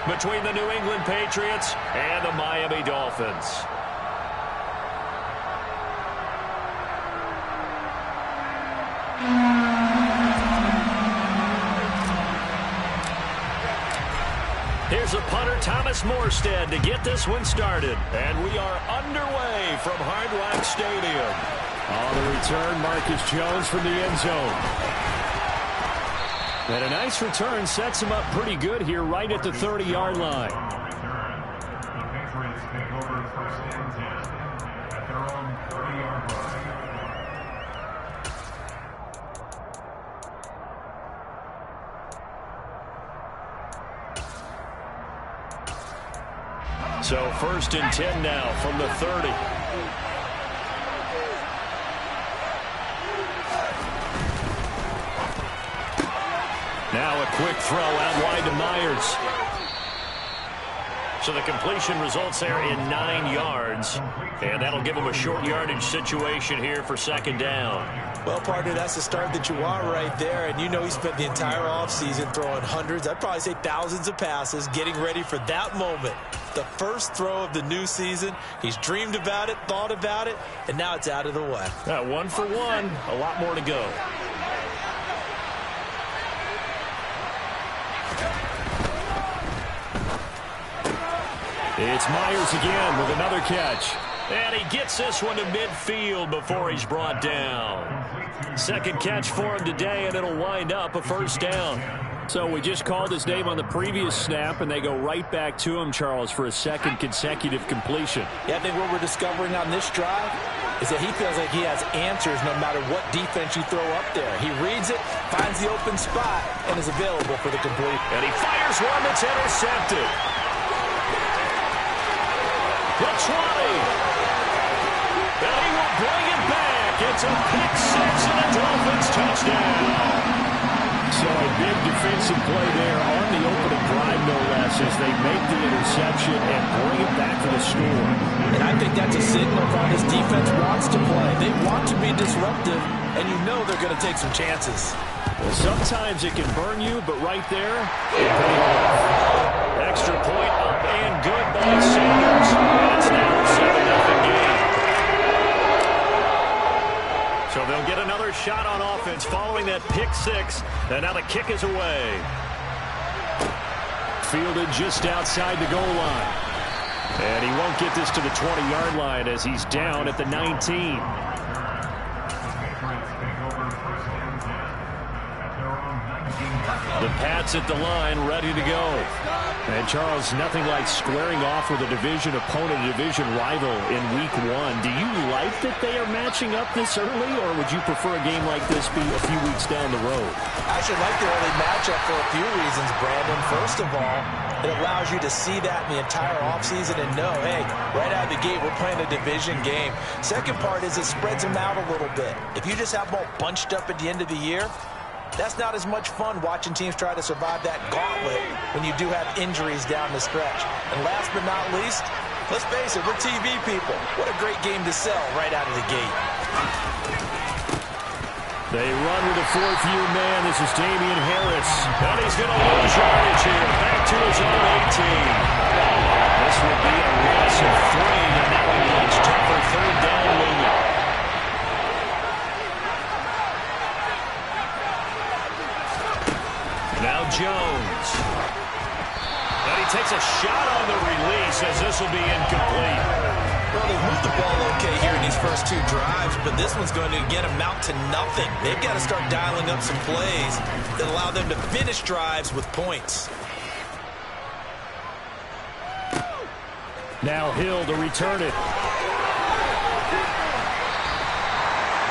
between the New England Patriots and the Miami Dolphins. Here's a punter, Thomas Morstead, to get this one started. And we are underway from Hard Rock Stadium. On the return, Marcus Jones from the end zone. And a nice return sets him up pretty good here right at the 30-yard line. The Patriots take over first and 10 at their own 30-yard line. So first and 10 now from the 30. Now a quick throw out wide to Myers. So the completion results there in 9 yards. And that'll give him a short yardage situation here for second down. Well, partner, that's the start that you want right there. And you know he spent the entire offseason throwing hundreds, I'd probably say thousands of passes, getting ready for that moment. The first throw of the new season. He's dreamed about it, thought about it, and now it's out of the way. 1 for 1, a lot more to go. It's Myers again with another catch. And he gets this one to midfield before he's brought down. Second catch for him today, and it'll wind up a first down. So we just called his name on the previous snap, and they go right back to him, Charles, for a second consecutive completion. Yeah, I think what we're discovering on this drive is that he feels like he has answers no matter what defense you throw up there. He reads it, finds the open spot, and is available for the complete. And he fires one that's intercepted. The 20. And he will bring it back. It's a pick six and a Dolphins touchdown. So a big defensive play there on the opening drive, no less, as they make the interception and bring it back for the score. And I think that's a signal of how this defense wants to play. They want to be disruptive, and you know they're going to take some chances. Well, sometimes it can burn you, but right there, it paid off. Extra point up and good by Sanders. And it's now a 7-0 game. So they'll get another shot on offense following that pick six. And now the kick is away. Fielded just outside the goal line. And he won't get this to the 20-yard line as he's down at the 19. The Pats at the line, ready to go. And, Charles, nothing like squaring off with a division opponent, a division rival in Week 1. Do you like that they are matching up this early, or would you prefer a game like this be a few weeks down the road? I should like the early matchup for a few reasons, Brandon. First of all, it allows you to see that in the entire offseason and know, hey, right out of the gate, we're playing a division game. Second part is it spreads them out a little bit. If you just have them all bunched up at the end of the year, that's not as much fun watching teams try to survive that gauntlet when you do have injuries down the stretch. And last but not least, let's face it, we're TV people. What a great game to sell right out of the gate. They run with a fourth-year man. This is Damian Harris. And he's going to lose yardage here. Back to his own 18. This will be a loss of 3, and that will be much tougher third down looming. Now Jones. And he takes a shot on the release as this will be incomplete. Well, they've moved the ball okay here in these first 2 drives, but this one's going to, again, amount to nothing. They've got to start dialing up some plays that allow them to finish drives with points. Now Hill to return it.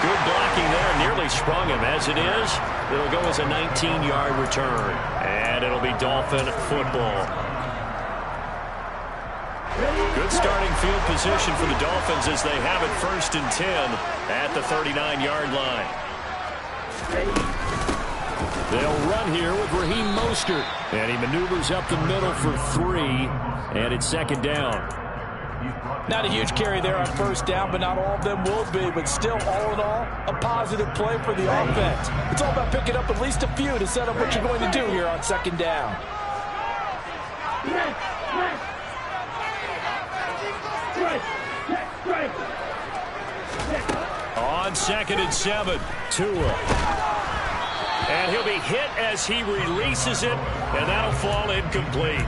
Good blocking there, nearly sprung him. As it is, it'll go as a 19-yard return. And it'll be Dolphin football. Good starting field position for the Dolphins as they have it first and 10 at the 39-yard line. They'll run here with Raheem Mostert. And he maneuvers up the middle for 3. And it's second down. Not a huge carry there on first down, but not all of them will be. But still, all in all, a positive play for the offense. It's all about picking up at least a few to set up what you're going to do here on second down. 2nd and 7. Tua. And he'll be hit as he releases it, and that'll fall incomplete.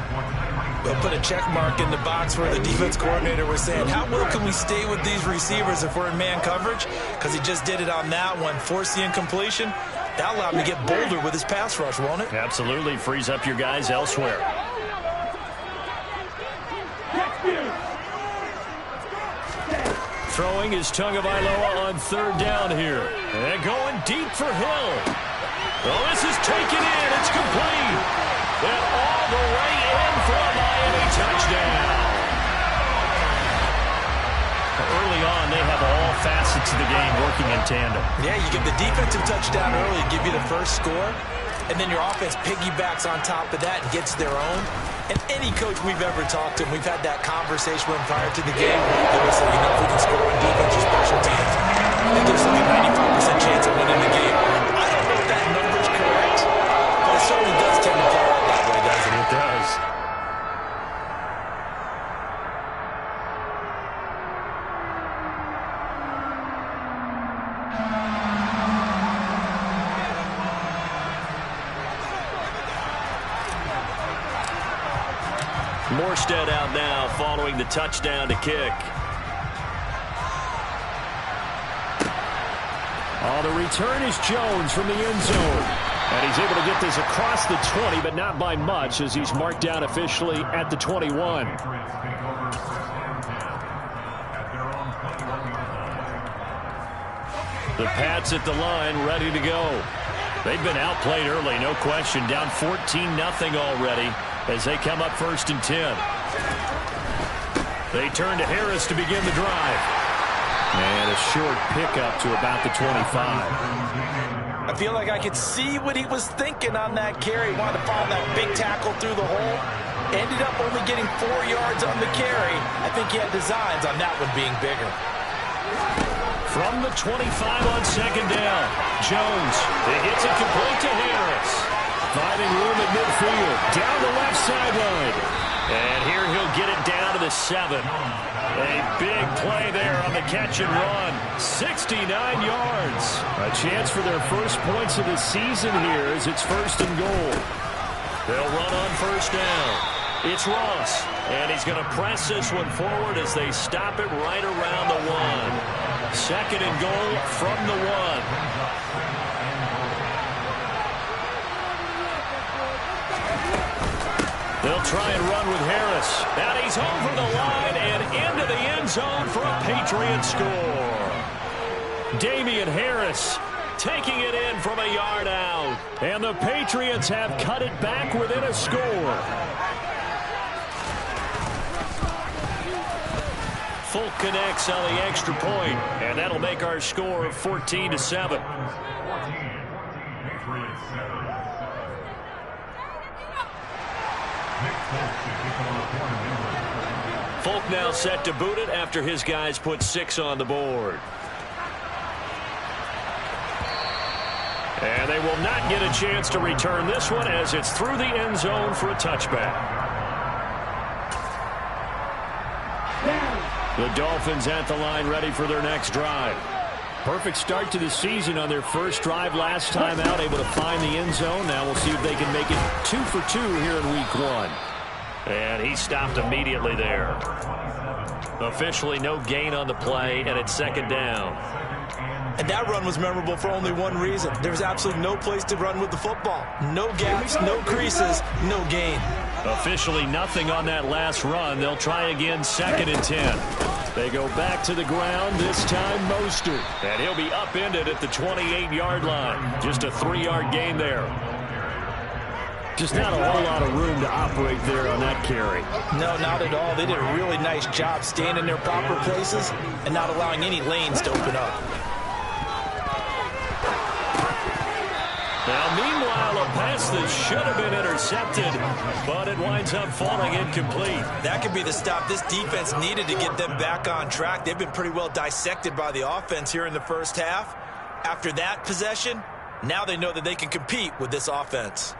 They'll put a check mark in the box where the defense coordinator was saying, how well can we stay with these receivers if we're in man coverage? Because he just did it on that one, forced the incompletion. That allowed him to get bolder with his pass rush, won't it? Absolutely. Frees up your guys elsewhere. Throwing is Tagovailoa on 3rd down here. And going deep for Hill. Well, this is taken in. It's complete. And all the way in for a Miami touchdown. Early on, they have all facets of the game working in tandem. Yeah, you give the defensive touchdown early, give you the first score, and then your offense piggybacks on top of that and gets their own. And any coach we've ever talked to, we've had that conversation with him prior to the game. They would say, if we can score on defense or special teams, it gives them a 95% chance of winning the game. I don't know if that number's correct, but it certainly does tend to play out that way, doesn't it? It does. Morstead out now following the touchdown to kick. Oh, the return is Jones from the end zone. And he's able to get this across the 20, but not by much as he's marked down officially at the 21. The Pats at the line, ready to go. They've been outplayed early, no question. Down 14-0 already as they come up 1st and 10. They turn to Harris to begin the drive. And a short pickup to about the 25. I feel like I could see what he was thinking on that carry. Wanted to follow that big tackle through the hole. Ended up only getting 4 yards on the carry. I think he had designs on that one being bigger. From the 25 on 2nd down, Jones. It hits it complete to Harris. Finding room at midfield. Down the left sideline. And here he'll get it down to the 7. A big play there on the catch and run. 69 yards. A chance for their first points of the season here as it's 1st and goal. They'll run on 1st down. It's Ross. And he's going to press this one forward as they stop it right around the 1. 2nd and goal from the 1. They'll try and run with Harris. And he's over the line and into the end zone for a Patriot score. Damian Harris taking it in from a yard out. And the Patriots have cut it back within a score. Folk connects on the extra point, and that'll make our score 14-7. Folk now set to boot it after his guys put 6 on the board. And they will not get a chance to return this one as it's through the end zone for a touchback. The Dolphins at the line ready for their next drive. Perfect start to the season on their first drive last time out, able to find the end zone. Now we'll see if they can make it 2 for 2 here in week 1. And he stopped immediately there. Officially no gain on the play, and it's 2nd down. And that run was memorable for only one reason. There was absolutely no place to run with the football. No gaps, no creases, no gain. Officially nothing on that last run. They'll try again 2nd and 10. They go back to the ground, this time Mostert. And he'll be upended at the 28-yard line. Just a 3-yard gain there. Just not a whole lot of room to operate there on that carry. No, not at all. They did a really nice job staying in their proper places and not allowing any lanes to open up. Now, meanwhile, a pass that should have been intercepted, but it winds up falling incomplete. That could be the stop this defense needed to get them back on track. They've been pretty well dissected by the offense here in the first half. After that possession, now they know that they can compete with this offense.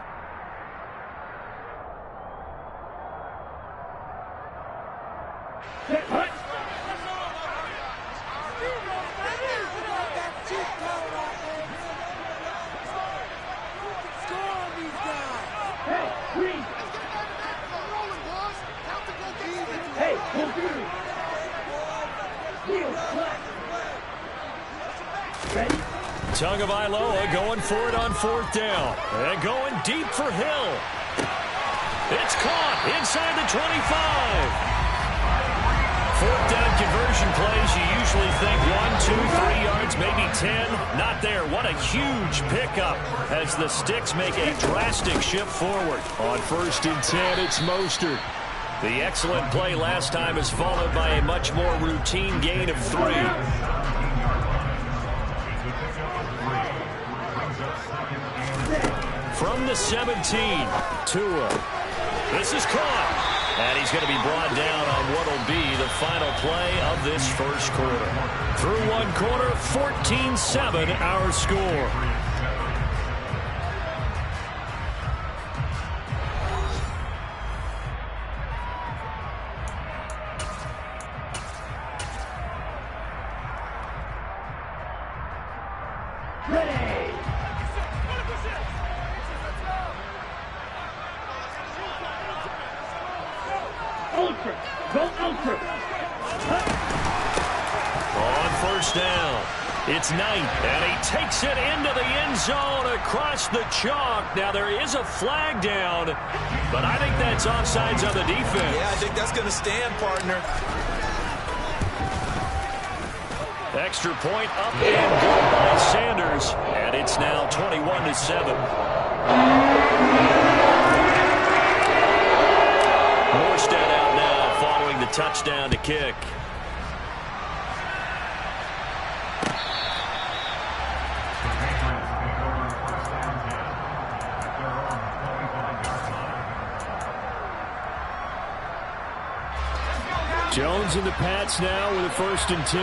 Tagovailoa going for it on 4th down. And going deep for Hill. It's caught inside the 25. 4th down conversion plays, you usually think 1, 2, 3 yards, maybe 10. Not there. What a huge pickup as the Sticks make a drastic shift forward. On 1st and 10, it's Mostert. The excellent play last time is followed by a much more routine gain of 3. From the 17, Tua. This is caught. And he's going to be brought down on what will be the final play of this first quarter. Through 1 quarter, 14-7 our score. On 1st down, it's Knight, and he takes it into the end zone across the chalk. Now, there is a flag down, but I think that's offsides on the defense. Yeah, I think that's going to stand, partner. Extra point up and good by Sanders, and it's now 21-7. Morstead out now following the touchdown to kick. Jones and the Pats now with a 1st and 10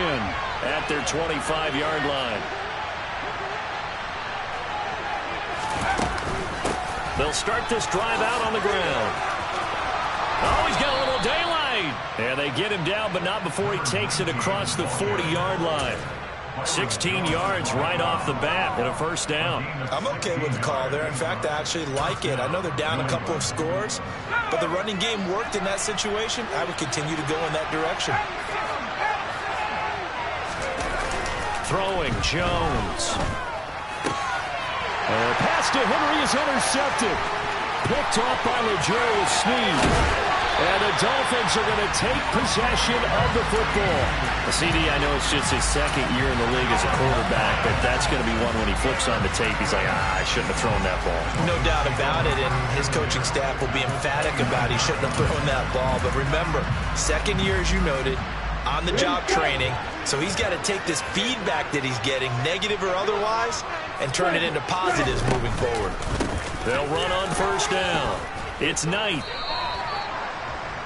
at their 25-yard line. They'll start this drive out on the ground. Oh, he's got a little daylight. And they get him down, but not before he takes it across the 40-yard line. 16 yards right off the bat and a 1st down. I'm okay with the call there. In fact, I actually like it. I know they're down a couple of scores, but the running game worked in that situation. I would continue to go in that direction. Throwing Jones. And pass to Henry is intercepted. Picked off by L'Jarius Sneed. And the Dolphins are going to take possession of the football. CD, I know it's just his 2nd year in the league as a quarterback, but that's going to be one when he flips on the tape. He's like, I shouldn't have thrown that ball. No doubt about it, and his coaching staff will be emphatic about he shouldn't have thrown that ball. But remember, 2nd year, as you noted, on-the-job training. So he's got to take this feedback that he's getting, negative or otherwise, and turn it into positives moving forward. They'll run on 1st down. It's Knight.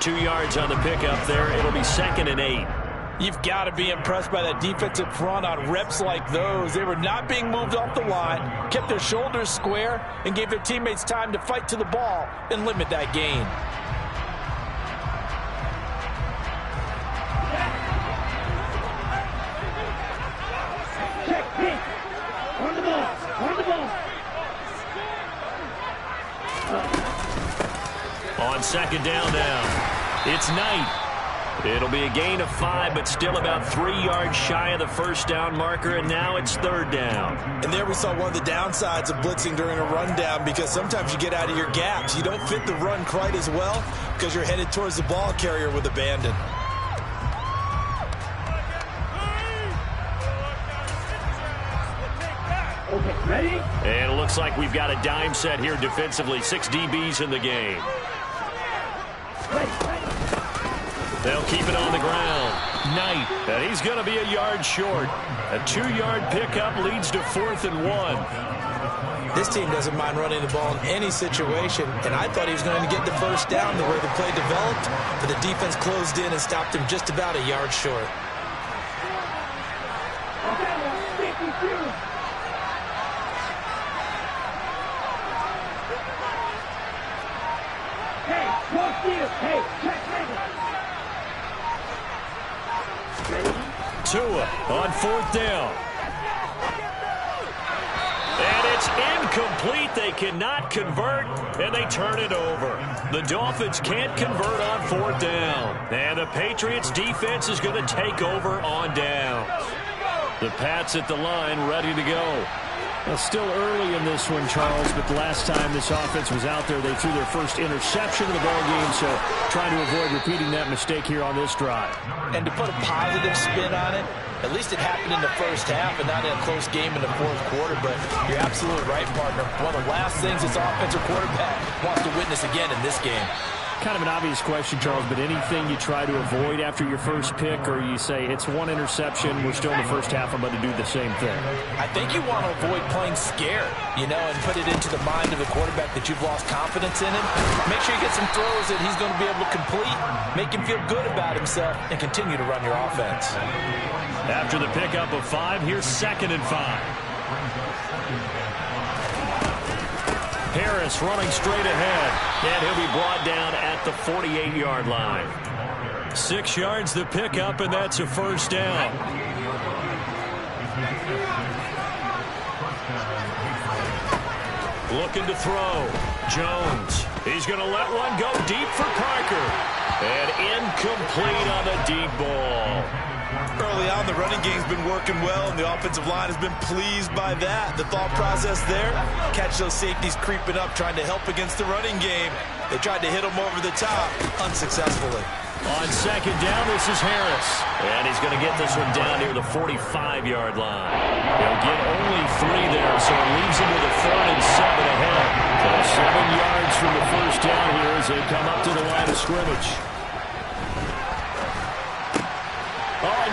2 yards on the pickup there. It'll be 2nd and 8. You've got to be impressed by that defensive front on reps like those. They were not being moved off the line, kept their shoulders square, and gave their teammates time to fight to the ball and limit that gain. On 2nd down now, it's Knight. It'll be a gain of 5, but still about 3 yards shy of the 1st down marker, and now it's 3rd down. And there we saw one of the downsides of blitzing during a rundown, because sometimes you get out of your gaps. You don't fit the run quite as well because you're headed towards the ball carrier with abandon. Okay, ready? And it looks like we've got a dime set here defensively. 6 DBs in the game. They'll keep it on the ground. Knight, and he's going to be a yard short. A 2-yard pickup leads to 4th and 1. This team doesn't mind running the ball in any situation, and I thought he was going to get the 1st down the way the play developed, but the defense closed in and stopped him just about a yard short. Tua on 4th down. And it's incomplete. They cannot convert, and they turn it over. The Dolphins can't convert on 4th down. And the Patriots defense is going to take over on downs. The Pats at the line, ready to go. Well, still early in this one, Charles, but the last time this offense was out there, they threw their first interception of the ballgame, so trying to avoid repeating that mistake here on this drive. And to put a positive spin on it, at least it happened in the first half and not in a close game in the 4th quarter, but you're absolutely right, partner. One of the last things this offensive quarterback wants to witness again in this game. Kind of an obvious question, Charles, but anything you try to avoid after your first pick, or you say it's one interception, we're still in the first half, I'm going to do the same thing? I think you want to avoid playing scared, you know, and put it into the mind of the quarterback that you've lost confidence in him. Make sure you get some throws that he's going to be able to complete, make him feel good about himself, and continue to run your offense. After the pickup of 5, here's 2nd and 5. Harris running straight ahead, and he'll be brought down at the 48-yard line. 6 yards the pickup, and that's a 1st down. Looking to throw. Jones. He's going to let one go deep for Parker. And incomplete on the deep ball. Early on, the running game's been working well, and the offensive line has been pleased by that. The thought process there, catch those safeties creeping up, trying to help against the running game. They tried to hit them over the top, unsuccessfully. On 2nd down, this is Harris. And he's going to get this one down near the 45-yard line. He'll get only 3 there, so it leaves him with a 3rd and 7 ahead. So 7 yards from the 1st down here as they come up to the line of scrimmage.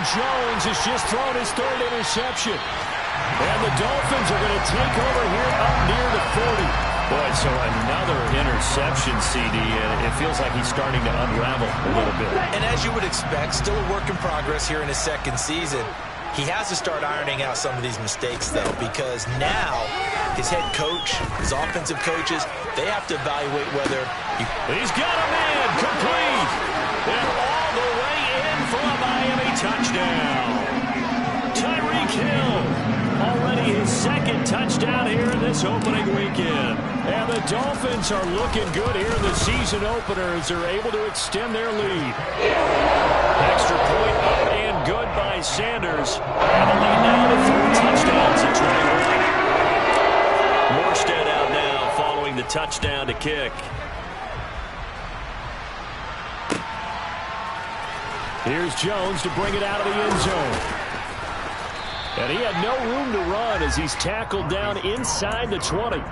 Jones has just thrown his 3rd interception. And the Dolphins are going to take over here up near the 40. Boy, so another interception, CD, and it feels like he's starting to unravel a little bit. And as you would expect, still a work in progress here in his 2nd season. He has to start ironing out some of these mistakes, though, because now his head coach, his offensive coaches, they have to evaluate whether he's got a man complete. And all the way in for a Miami touchdown. Tyreek Hill, already his 2nd touchdown here in this opening weekend. And the Dolphins are looking good here in the season opener as they're able to extend their lead. Extra point up and good by Sanders. And the lead now to 3 touchdowns at 21. Morstead out now following the touchdown to kick. Here's Jones to bring it out of the end zone. And he had no room to run as he's tackled down inside the 20. The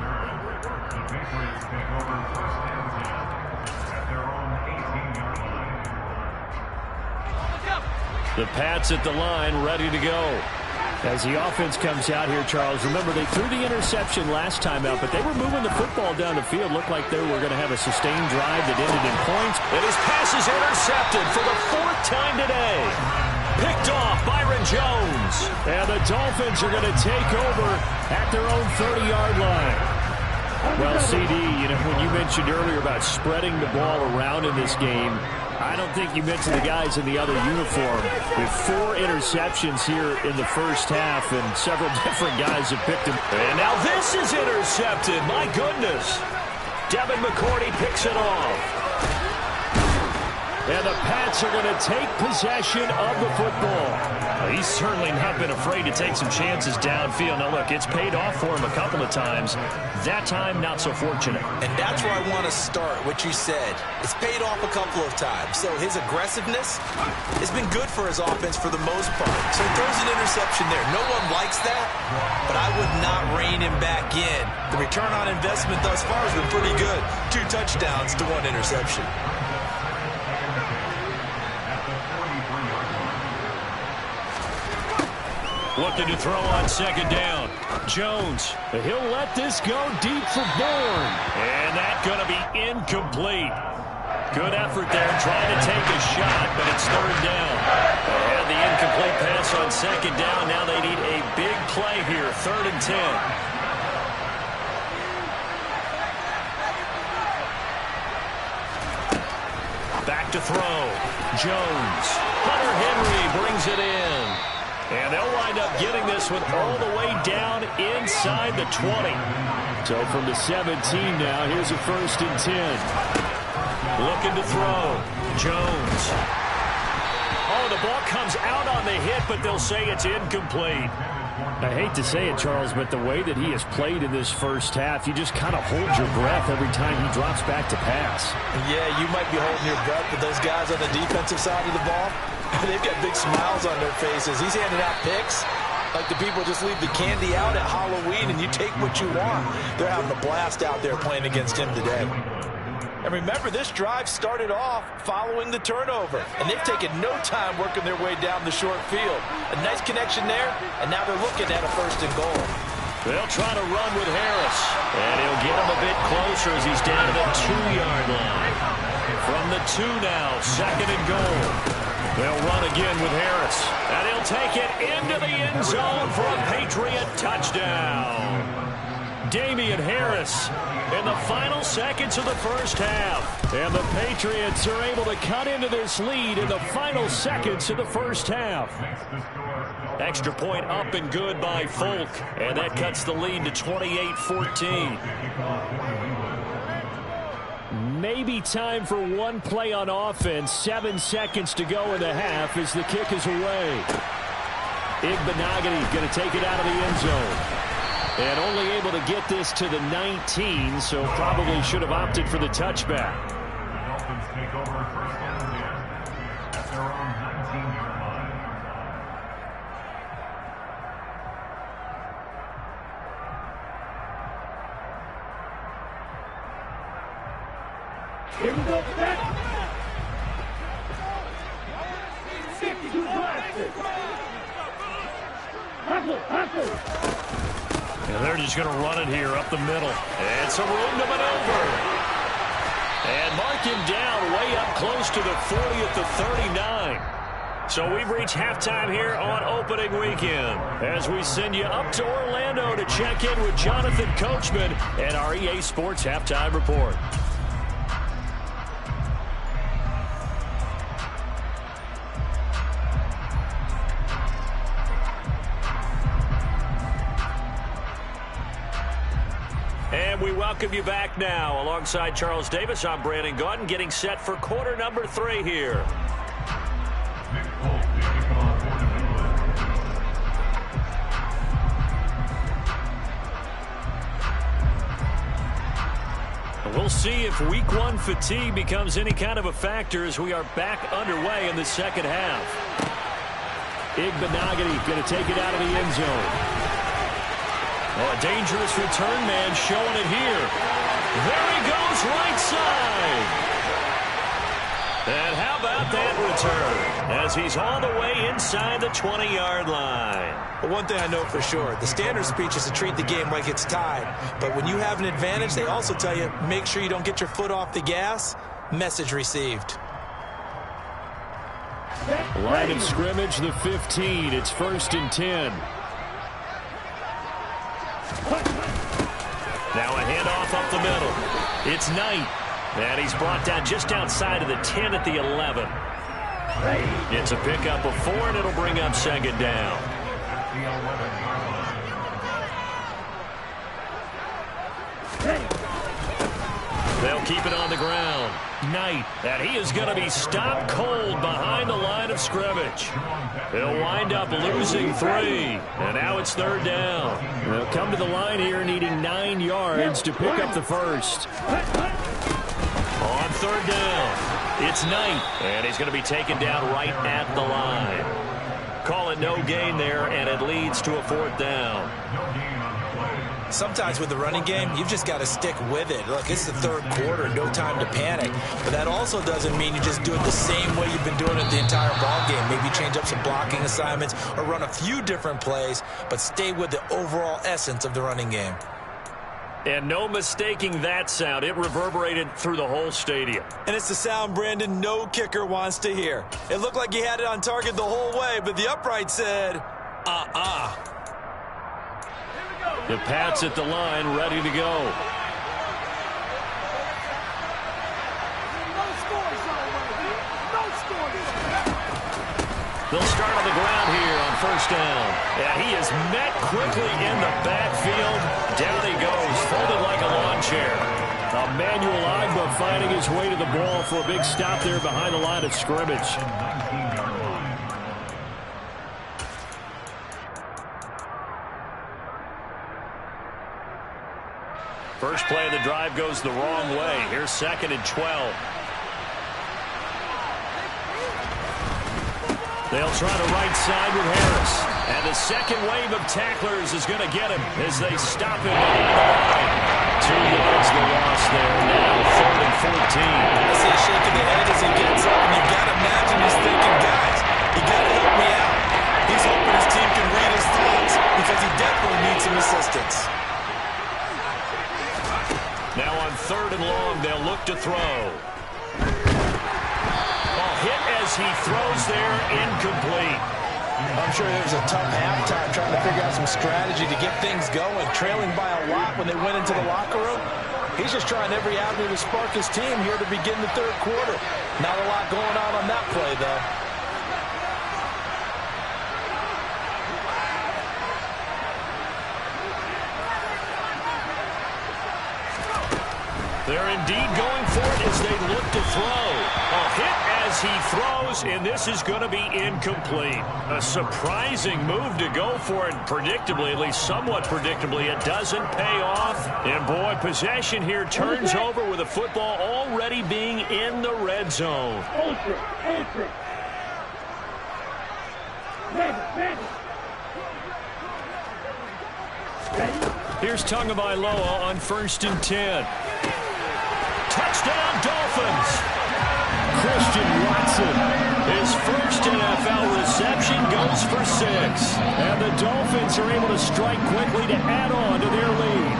Patriots take over 1st and 10 at their own 18-yard line. The Pats at the line, ready to go. As the offense comes out here, Charles, remember they threw the interception last time out, but they were moving the football down the field. Looked like they were going to have a sustained drive that ended in points. And his pass is intercepted for the 4th time today. Picked off Byron Jones. And the Dolphins are going to take over at their own 30-yard line. Well, CD, you know, when you mentioned earlier about spreading the ball around in this game, I don't think you mentioned the guys in the other uniform. With 4 interceptions here in the first half, and several different guys have picked him. And now this is intercepted. My goodness. Devin McCourty picks it off. And the Pats are going to take possession of the football. He's certainly not been afraid to take some chances downfield. Now, look, it's paid off for him a couple of times. That time, not so fortunate. And that's where I want to start, what you said. It's paid off a couple of times. So his aggressiveness has been good for his offense for the most part. So he throws an interception there. No one likes that, but I would not rein him back in. The return on investment thus far has been pretty good. 2 touchdowns to 1 interception. Looking to throw on 2nd down. Jones. He'll let this go deep for Bourne. And that's going to be incomplete. Good effort there trying to take a shot, but it's 3rd down. And the incomplete pass on 2nd down. Now they need a big play here. 3rd and 10. Back to throw. Jones. Hunter Henry brings it in. And they'll wind up getting this one all the way down inside the 20. So from the 17 now, here's a 1st and 10. Looking to throw. Jones. Oh, the ball comes out on the hit, but they'll say it's incomplete. I hate to say it, Charles, but the way that he has played in this first half, you just kind of hold your breath every time he drops back to pass. Yeah, you might be holding your breath, but those guys on the defensive side of the ball, they've got big smiles on their faces. He's handing out picks like the people just leave the candy out at Halloween and you take what you want. They're having a blast out there playing against him today. And remember, this drive started off following the turnover, and they've taken no time working their way down the short field. A nice connection there, and now they're looking at a 1st and goal. They'll try to run with Harris, and he'll get him a bit closer as he's down to the 2-yard line. From the 2 now, 2nd and goal. They'll run again with Harris, and he'll take it into the end zone for a Patriot touchdown. Damian Harris in the final seconds of the first half. And the Patriots are able to cut into this lead in the final seconds of the first half. Extra point up and good by Folk. And that cuts the lead to 28-14. Maybe time for one play on offense. 7 seconds to go in the half as the kick is away. Igbenogany going to take it out of the end zone. And only able to get this to the 19, so probably should have opted for the touchback. The Dolphins take over 1st and 10 at their own 19-yard line. Here we go, back. 62 And they're just going to run it here up the middle. And some room to maneuver. And mark him down way up close to the 40 at the 39. So we've reached halftime here on opening weekend as we send you up to Orlando to check in with Jonathan Coachman and our EA Sports Halftime Report. And we welcome you back now. Alongside Charles Davis, I'm Brandon Gaudin, getting set for quarter number 3 here. We'll see if week 1 fatigue becomes any kind of a factor as we are back underway in the second half. Igbenogany going to take it out of the end zone. Oh, a dangerous return man showing it here. There he goes, right side. And how about that return as he's all the way inside the 20-yard line. But one thing I know for sure, the standard speech is to treat the game like it's tied. But when you have an advantage, they also tell you, make sure you don't get your foot off the gas. Message received. Line of scrimmage, the 15. It's 1st and 10. Now a handoff up the middle. It's Knight. And he's brought down just outside of the 10 at the 11. It's a pickup of 4, and it'll bring up 2nd down. They'll keep it on the ground. Knight, and he is going to be stopped cold behind the line of scrimmage. They'll wind up losing 3, and now it's 3rd down. They'll come to the line here needing 9 yards to pick up the first. On 3rd down, it's Knight, and he's going to be taken down right at the line. Call it no gain there, and it leads to a 4th down. Sometimes with the running game, you've just got to stick with it. Look, it's the 3rd quarter, no time to panic. But that also doesn't mean you just do it the same way you've been doing it the entire ball game. Maybe change up some blocking assignments or run a few different plays, but stay with the overall essence of the running game. And no mistaking that sound. It reverberated through the whole stadium. And it's the sound, Brandon, no kicker wants to hear. It looked like he had it on target the whole way, but the upright said, The Pats at the line, ready to go. They'll start on the ground here on first down. Yeah, he is met quickly in the backfield. Down he goes, folded like a lawn chair. Emmanuel Ogbah finding his way to the ball for a big stop there behind the line of scrimmage. First play of the drive goes the wrong way. Here's 2nd and 12. They'll try the right side with Harris. And the second wave of tacklers is going to get him as they stop him behind the line. 2 yards the loss there. Now 3rd and 14. I see a shake of the head as he gets up, and you've got to imagine he's thinking, guys, you got to help me out. He's hoping his team can read his thoughts because he definitely needs some assistance. Now on 3rd and long, they'll look to throw. Hit as he throws there, incomplete. I'm sure there was a tough halftime trying to figure out some strategy to get things going, trailing by a lot when they went into the locker room. He's just trying every avenue to spark his team here to begin the 3rd quarter. Not a lot going on that play, though. They're indeed going for it as they look to throw. A hit as he throws, and this is going to be incomplete. A surprising move to go for it, predictably, at least somewhat predictably. It doesn't pay off. And, boy, possession here turns over with the football already being in the red zone. Here's Tagovailoa on 1st and 10. Touchdown, Dolphins. Christian Watson, his first NFL reception, goes for 6. And the Dolphins are able to strike quickly to add on to their lead.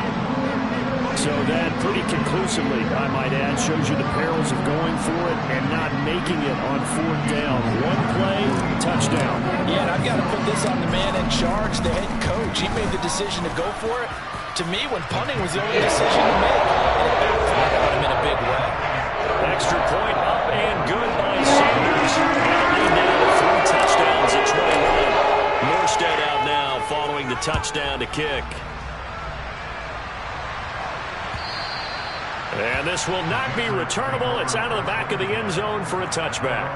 So that pretty conclusively, I might add, shows you the perils of going for it and not making it on 4th down. One play, touchdown. Yeah, and I've got to put this on the man in charge, the head coach. He made the decision to go for it. To me, when punting was the only decision to make, and it backfired on him in a big way. Extra point up and good by Sanders. And the lead now to 3 touchdowns at 21. Morstead out now following the touchdown to kick. And this will not be returnable. It's out of the back of the end zone for a touchback.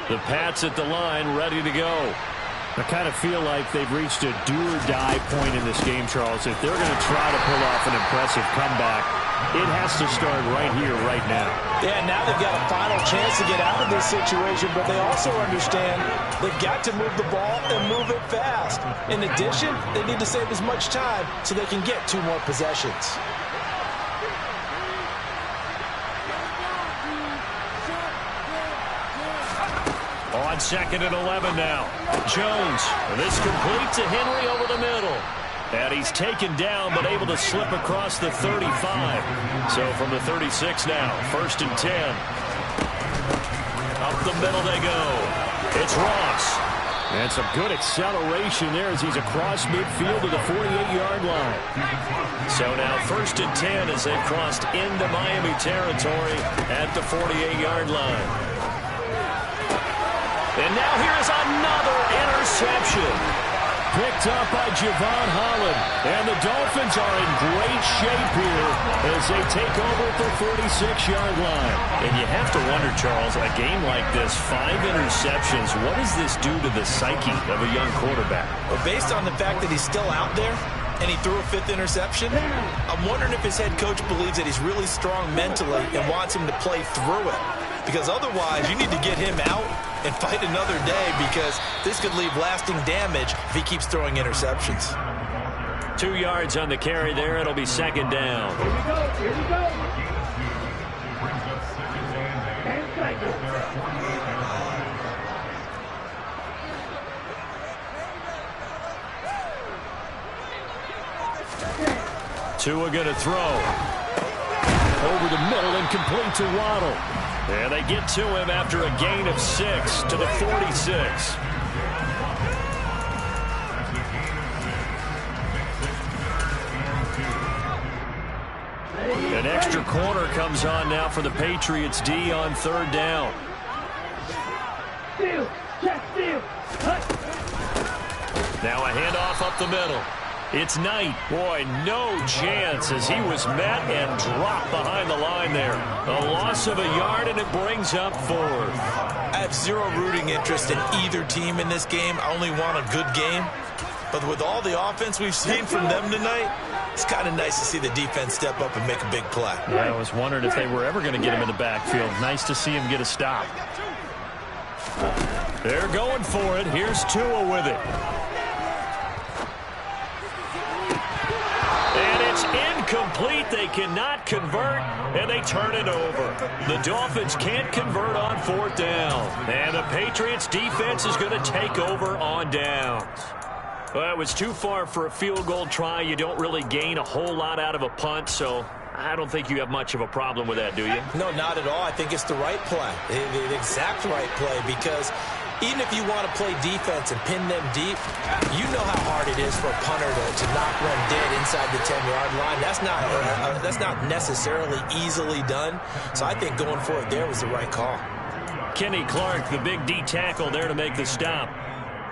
The Pats at the line, ready to go. I kind of feel like they've reached a do-or-die point in this game, Charles. If they're going to try to pull off an impressive comeback, it has to start right here, right now. Yeah, now they've got a final chance to get out of this situation, but they also understand they've got to move the ball and move it fast. In addition, they need to save as much time so they can get 2 more possessions. On 2nd and 11 now. Jones. This complete to Henry over the middle. And he's taken down but able to slip across the 35. So from the 36 now. 1st and 10. Up the middle they go. It's Ross. And some good acceleration there as he's across midfield to the 48-yard line. So now 1st and 10 as they've crossed into Miami territory at the 48-yard line. And now here is another interception. Picked up by Javon Holland. And the Dolphins are in great shape here as they take over at the 46-yard line. And you have to wonder, Charles, a game like this, 5 interceptions, what does this do to the psyche of a young quarterback? Well, based on the fact that he's still out there and he threw a 5th interception, I'm wondering if his head coach believes that he's really strong mentally and wants him to play through it. Because otherwise, you need to get him out and fight another day because this could leave lasting damage if he keeps throwing interceptions. 2 yards on the carry there. It'll be 2nd down. Here we go. Here we go. Brings up 2nd and 8. Tua going to throw. Over the middle and complete to Waddle. And they get to him after a gain of 6 to the 46. An extra corner comes on now for the Patriots D on third down. Steal. Check steal. Now a handoff up the middle. It's Knight. Boy, no chance as he was met and dropped behind the line there. A loss of a yard, and it brings up fourth. I have zero rooting interest in either team in this game. I only want a good game. But with all the offense we've seen from them tonight, it's kind of nice to see the defense step up and make a big play. Yeah, I was wondering if they were ever going to get him in the backfield. Nice to see him get a stop. They're going for it. Here's Tua with it. And it's incomplete. They cannot convert, and they turn it over. The Dolphins can't convert on fourth down. And the Patriots defense is going to take over on downs. Well, it was too far for a field goal try. You don't really gain a whole lot out of a punt, so I don't think you have much of a problem with that, do you? No, not at all. I think it's the right play, the exact right play, because even if you want to play defense and pin them deep, you know how hard it is for a punter to knock one dead inside the 10-yard line. That's not necessarily easily done. So I think going for it there was the right call. Kenny Clark, the big D tackle there to make the stop.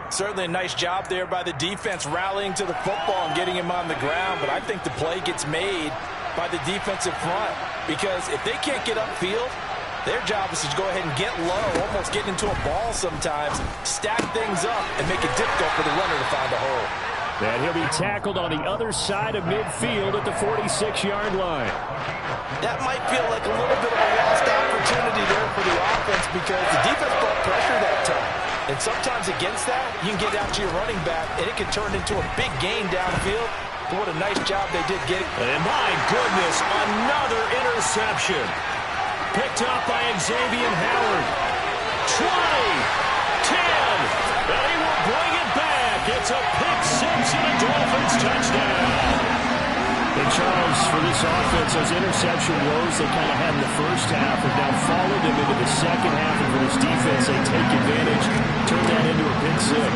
Certainly a nice job there by the defense rallying to the football and getting him on the ground, but I think the play gets made by the defensive front, because if they can't get upfield, their job is to go ahead and get low, almost get into a ball sometimes, stack things up, and make it difficult for the runner to find a hole. And he'll be tackled on the other side of midfield at the 46-yard line. That might feel like a little bit of a lost opportunity there for the offense, because the defense brought pressure that time. And sometimes against that, you can get out to your running back, and it can turn into a big gain downfield. But what a nice job they did getting. And my goodness, another interception. Picked up by Xavier Howard. 20, 10, and he will bring it back. It's a pick six and a Dolphins touchdown. And Charles, for this offense, those interception woes they kind of had in the first half have now followed them into the second half, and for this defense, they take advantage, turn that into a pick six.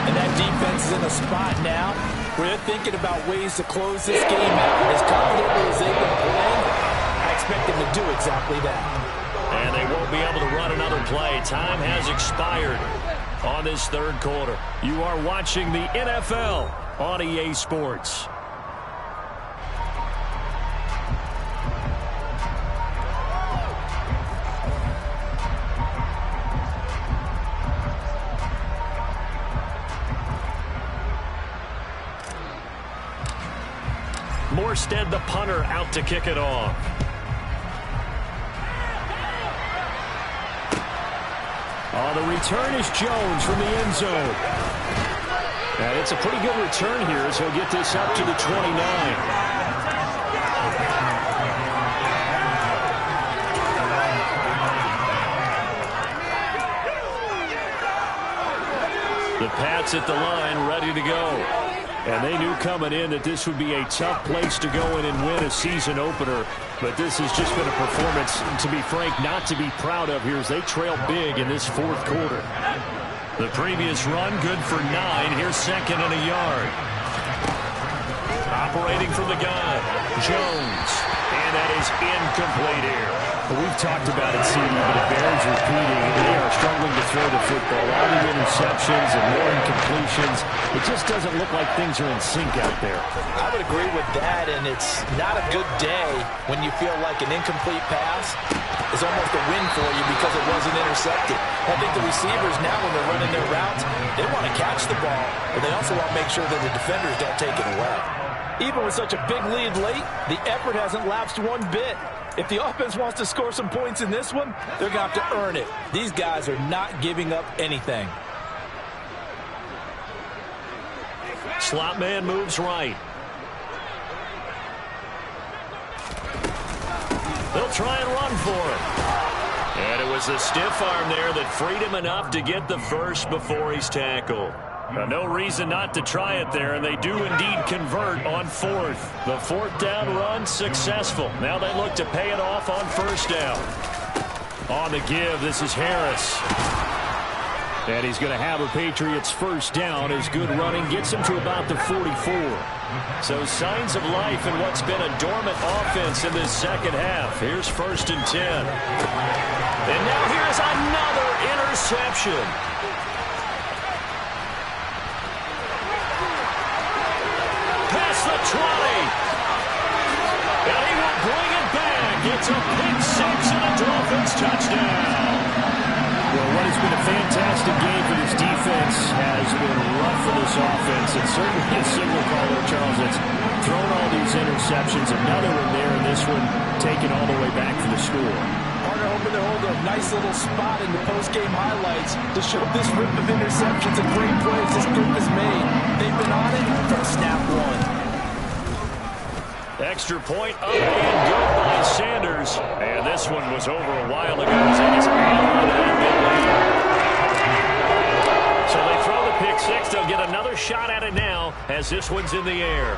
And that defense is in a spot now where they're thinking about ways to close this game out. As confidently as they've been playing, I expect them to do exactly that. And they won't be able to run another play. Time has expired on this third quarter. You are watching the NFL on EA Sports. Morstead, the punter, out to kick it off. The return is Jones from the end zone. And it's a pretty good return here as he'll get this up to the 29. The Pats at the line, ready to go. And they knew coming in that this would be a tough place to go in and win a season opener. But this has just been a performance, to be frank, not to be proud of here as they trail big in this fourth quarter. The previous run, good for 9. Here's second and a yard. Operating from the gun, Jones. And that is incomplete here. Well, we've talked about it, CD, but it bears repeating. They are struggling to throw the football. All the interceptions and more incompletions. It just doesn't look like things are in sync out there. I would agree with that, and it's not a good day when you feel like an incomplete pass is almost a win for you because it wasn't intercepted. I think the receivers now, when they're running their routes, they want to catch the ball, but they also want to make sure that the defenders don't take it away. Even with such a big lead late, the effort hasn't lapsed one bit. If the offense wants to score some points in this one, they're going to have to earn it. These guys are not giving up anything. Slot man moves right. They'll try and run for it. And it was the stiff arm there that freed him enough to get the first before he's tackled. No reason not to try it there, and they do indeed convert on fourth. The fourth down run successful. Now they look to pay it off on first down. On the give, this is Harris. And he's going to have a Patriots first down as good running gets him to about the 44. So signs of life in what's been a dormant offense in this second half. Here's 1st and 10. And now here's another interception. Past the 20. And he will bring it back. It's a pick six and a Dolphins touchdown. Well, what has been a fantastic game for this defense has been rough for this offense. And certainly a signal caller, Charles, that's thrown all these interceptions. Another one there, and this one taken all the way back for the score. Partner hoping to hold a nice little spot in the post-game highlights to show this rip of interceptions and great plays this group has made. They've been on it from snap one. Extra point up and good by Sanders. And this one was over a while ago. So they throw the pick six. They'll get another shot at it now as this one's in the air.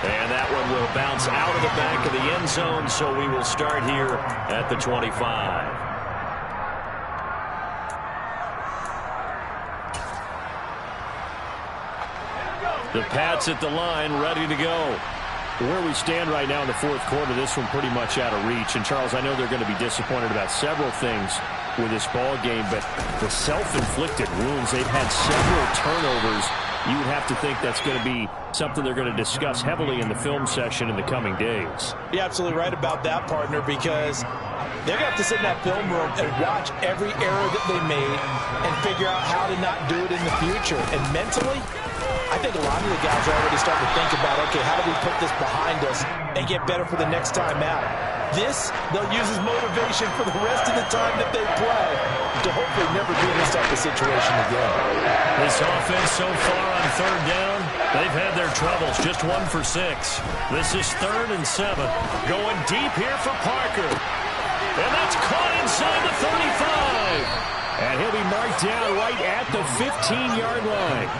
And that one will bounce out of the back of the end zone, so we will start here at the 25. The Pats at the line, ready to go. Where we stand right now in the fourth quarter, this one pretty much out of reach. And, Charles, I know they're going to be disappointed about several things with this ball game, but the self-inflicted wounds, they've had several turnovers. You would have to think that's going to be something they're going to discuss heavily in the film session in the coming days. You're absolutely right about that, partner, because they're going to have to sit in that film room and watch every error that they made and figure out how to not do it in the future. And mentally, I think a lot of the guys are already starting to think about, okay, how do we put this behind us and get better for the next time out? This, they'll use as motivation for the rest of the time that they play to hopefully never be in this type of situation again. This offense so far on third down, they've had their troubles. Just 1 for 6. This is 3rd and 7. Going deep here for Parker. And that's caught inside the 35. And he'll be marked down right at the 15-yard line.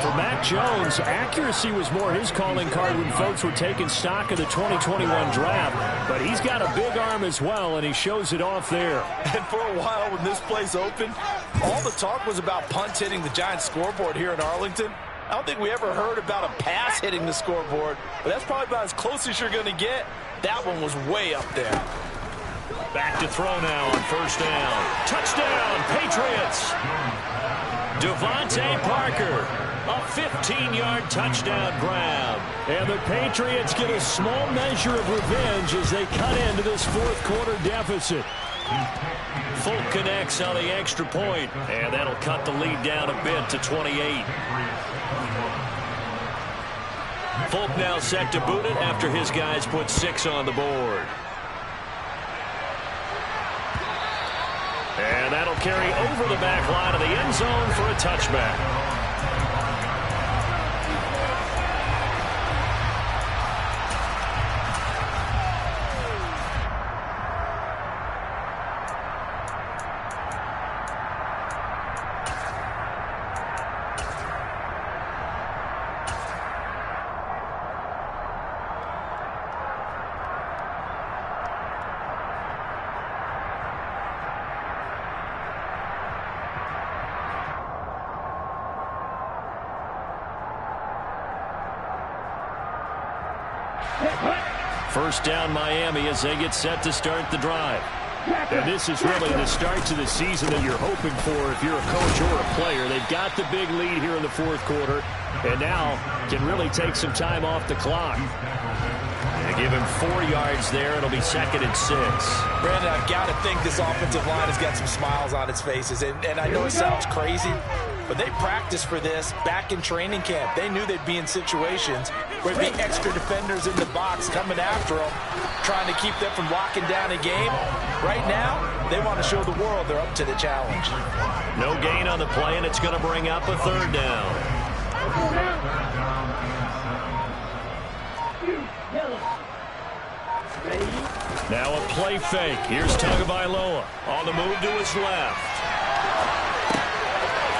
For Mac Jones, accuracy was more his calling card when folks were taking stock of the 2021 draft. But he's got a big arm as well, and he shows it off there. And for a while when this play's open, all the talk was about punts hitting the Giants scoreboard here in Arlington. I don't think we ever heard about a pass hitting the scoreboard, but that's probably about as close as you're going to get. That one was way up there. Back to throw now on first down. Touchdown, Patriots. Devontae Parker, a 15-yard touchdown grab. And the Patriots get a small measure of revenge as they cut into this fourth quarter deficit. Folk connects on the extra point, and that'll cut the lead down a bit to 28. Folk now set to boot it after his guys put 6 on the board. And that'll carry over the back line of the end zone for a touchback. First down Miami as they get set to start the drive. And this is really the start to the season that you're hoping for if you're a coach or a player. They've got the big lead here in the fourth quarter and now can really take some time off the clock. They give him 4 yards there. It'll be 2nd and 6. Brandon, I've got to think this offensive line has got some smiles on its faces. And I know it sounds crazy, but they practiced for this back in training camp. They knew they'd be in situations where there'd be extra defenders in the box coming after them, trying to keep them from locking down a game. Right now, they want to show the world they're up to the challenge. No gain on the play, and it's going to bring up a 3rd down. Now a play fake. Here's Tagovailoa on the move to his left.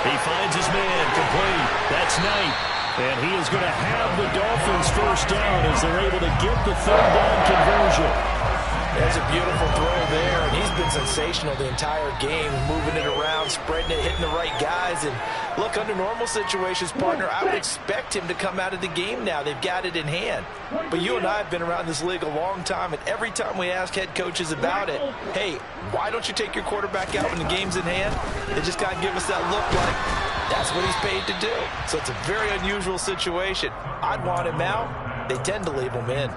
He finds his man complete. That's Knight. And he is going to have the Dolphins first down as they're able to get the 3rd down conversion. There's a beautiful throw there, and he's been sensational the entire game, moving it around, spreading it, hitting the right guys. And look, under normal situations, partner, I would expect him to come out of the game now. They've got it in hand. But you and I have been around this league a long time, and every time we ask head coaches about it, hey, why don't you take your quarterback out when the game's in hand? They just got to give us that look like that's what he's paid to do. So it's a very unusual situation. I'd want him out. They tend to leave him in.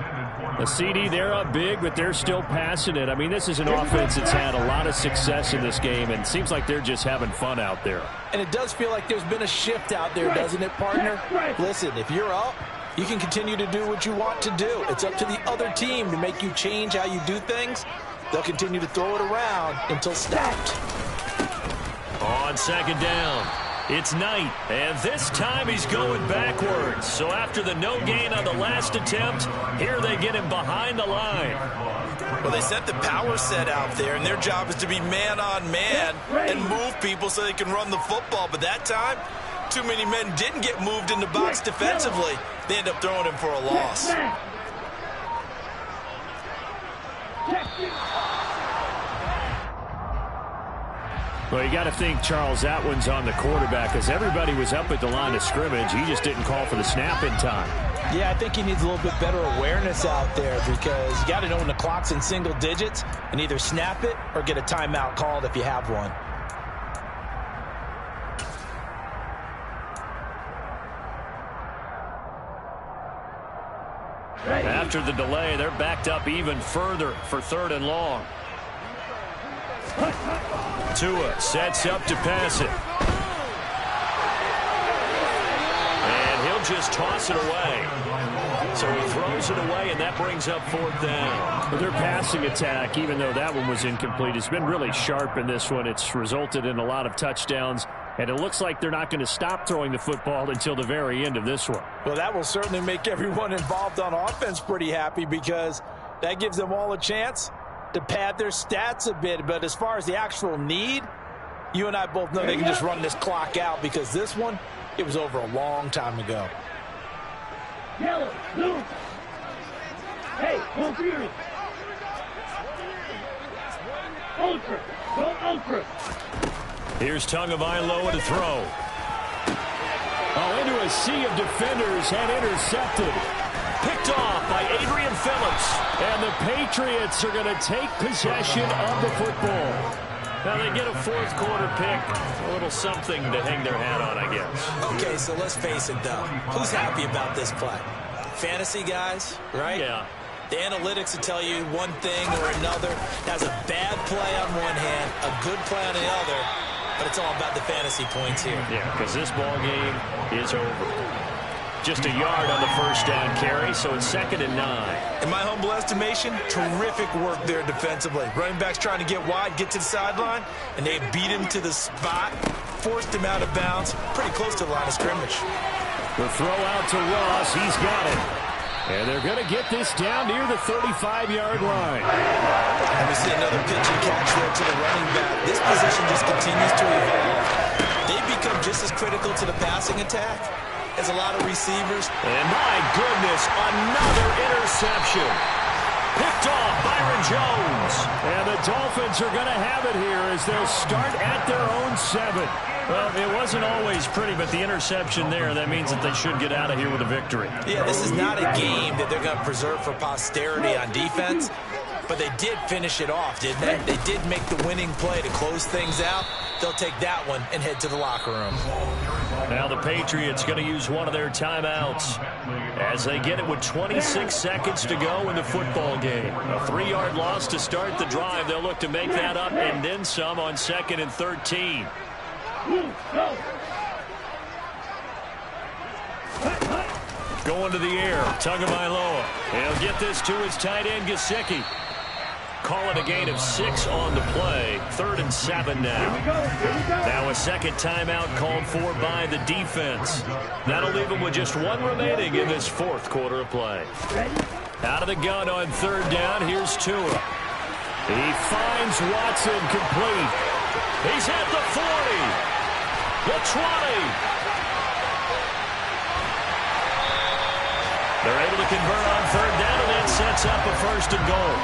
The CD, they're up big, but they're still passing it. I mean, this is an offense that's had a lot of success in this game, and it seems like they're just having fun out there. And it does feel like there's been a shift out there, doesn't it, partner? Listen, if you're up, you can continue to do what you want to do. It's up to the other team to make you change how you do things. They'll continue to throw it around until stopped. On second down, it's Knight, and this time he's going backwards. So after the no gain on the last attempt, here they get him behind the line. Well, they sent the power set out there, and their job is to be man-on-man and move people so they can run the football. But that time, too many men didn't get moved in the box defensively. They end up throwing him for a loss. Well, you got to think, Charles, that one's on the quarterback because everybody was up at the line of scrimmage. He just didn't call for the snap in time. Yeah, I think he needs a little bit better awareness out there because you got to know when the clock's in single digits and either snap it or get a timeout called if you have one. After the delay, they're backed up even further for 3rd and long. Tua sets up to pass it. And he'll just toss it away. So he throws it away, and that brings up 4th down. Well, their passing attack, even though that one was incomplete, has been really sharp in this one. It's resulted in a lot of touchdowns, and it looks like they're not going to stop throwing the football until the very end of this one. Well, that will certainly make everyone involved on offense pretty happy because that gives them all a chance to pad their stats a bit. But as far as the actual need, you and I both know they can just run this clock out because this one, it was over a long time ago. Yellow, blue. Hey, go green. Ultra, go ultra. Here's Tagovailoa to throw. Oh, into a sea of defenders and intercepted. Picked off by Adrian Phillips. And the Patriots are going to take possession of the football. Now they get a 4th quarter pick. A little something to hang their hat on, I guess. Okay, so let's face it, though. Who's happy about this play? Fantasy guys, right? Yeah. The analytics will tell you one thing or another. That's a bad play on one hand, a good play on the other, but it's all about the fantasy points here. Yeah, because this ball game is over. Just a yard on the 1st down carry, so it's 2nd and 9. In my humble estimation, terrific work there defensively. Running backs trying to get wide, get to the sideline, and they beat him to the spot, forced him out of bounds, pretty close to the line of scrimmage. The throw out to Ross. He's got it. And they're going to get this down near the 35-yard line. And we see another pitch and catch there to the running back. This position just continues to evolve. They become just as critical to the passing attack as a lot of receivers. And my goodness, another interception. Picked off Byron Jones. And the Dolphins are going to have it here as they'll start at their own 7. Well, it wasn't always pretty, but the interception there, that means that they should get out of here with a victory. Yeah, this is not a game that they're going to preserve for posterity on defense, but they did finish it off, didn't they? They did make the winning play to close things out. They'll take that one and head to the locker room. Now the Patriots going to use one of their timeouts as they get it with 26 seconds to go in the football game. A 3-yard loss to start the drive. They'll look to make that up and then some on 2nd and 13. Going to the air, Tagovailoa. He'll get this to his tight end, Gesicki. Call it a gain of 6 on the play. 3rd and 7 now. Now a second timeout called for by the defense. That'll leave them with just 1 remaining in this 4th quarter of play. Out of the gun on 3rd down, here's Tua. He finds Watson complete. He's at the 40. The 20. They're able to convert on 3rd down, and that sets up a 1st and goal.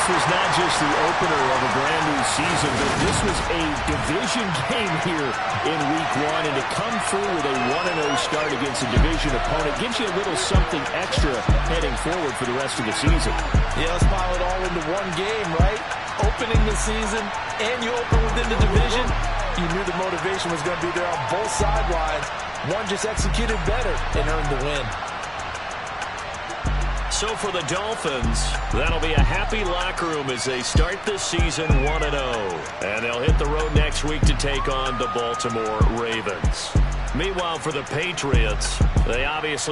this was not just the opener of a brand new season, but this was a division game here in Week 1, and to come through with a 1-0 start against a division opponent gives you a little something extra heading forward for the rest of the season. Yeah, let's pile it all into one game, right? Opening the season, and you open within the division. You knew the motivation was going to be there on both sidelines. One just executed better and earned the win. So for the Dolphins, that'll be a happy locker room as they start this season 1-0. And they'll hit the road next week to take on the Baltimore Ravens. Meanwhile, for the Patriots, they obviously